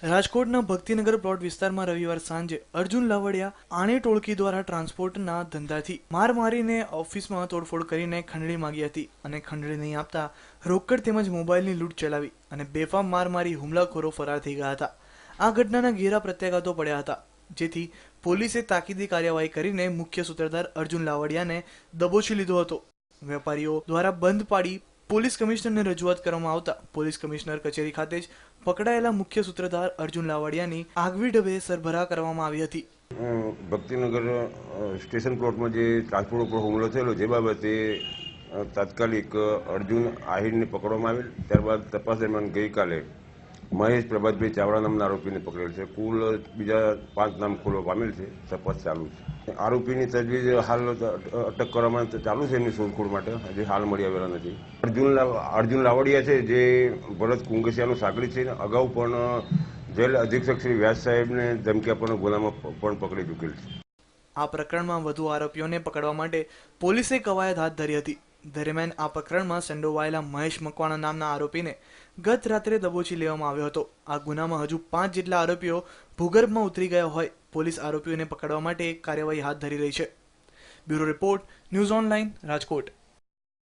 રાજકોટના ભક્તિનગર પ્લોટ વિસ્તારમાં રવિવાર સાંજે અર્જુન લાવડિયા આણે ટોળકી દ્વારા ટ્રાન્સપોર્ટના ધંધાથી માર મારીને ઓફિસમાં તોડફોડ કરીને ખંડણી માંગી હતી અને ખંડણી નહીં આપતા રોકડ તેમજ મોબાઈલની લૂંટ ચલાવી અને બેફામ માર મારી હુમલાખોરો ફરાર થઈ ગયા હતા। આ ઘટનાના ઘેરા પ્રત્યાઘાતો પડ્યા હતા, જેથી પોલીસે તાકીદી કાર્યવાહી કરીને મુખ્ય સૂત્રધાર અર્જુન લાવડિયાને દબોચી લીધો હતો। વેપારીઓ દ્વારા બંધ પાડી પોલીસ કમિશનરને રજૂઆત કરવામાં આવતા પોલીસ કમિશનર કચેરી ખાતે જ પકડાયેલા મુખ્ય સૂત્રધાર અર્જુન લાવડિયાની આગવી ઢબે સરભરા કરવામાં આવી હતી। ભક્તિનગર સ્ટેશન પ્લોટમાં જે ટ્રાન્સપોર્ટ ઉપર હુમલો થયેલો જે બાબતે તાત્કાલિક અર્જુન આહિરને પકડવામાં આવેલ। ત્યારબાદ તપાસ દરમિયાન ગઈકાલે મહેશ પ્રભાતભાઈ ચાવડા નામના આરોપીને પકડેલ છે। કુલ બીજા 5 નામ ખોલવા પામેલ છે। તપાસ ચાલુ છે। આરોપીની તજવીજ હાલ અટક કરવામાં ચાલુ છે એમની શોધખોળ માટે, હજી હાલ મળી આવેલા નથી। અર્જુન લાવડિયા છે જે ભરત કુંગસિયાનો સાગરી છે, અગાઉ પણ જેલ અધિક્ષક શ્રી વ્યાસ સાહેબને ધમકી આપવાના ગુનામાં પણ પકડી ચૂકેલ છે। આ પ્રકરણમાં વધુ આરોપીઓને પકડવા માટે પોલીસે કવાયત હાથ ધરી હતી। દરમિયાન આ પ્રકરણમાં સંડોવાયેલા મહેશ મકવાણા નામના આરોપીને ગત રાત્રે દબોચી લેવામાં આવ્યો હતો। આ ગુનામાં હજુ 5 જેટલા આરોપીઓ ભૂગર્ભમાં ઉતરી ગયા હોય પોલીસ આરોપીઓને પકડવા માટે કાર્યવાહી હાથ ધરી રહી છે। Bureau report, news online, Rajkot.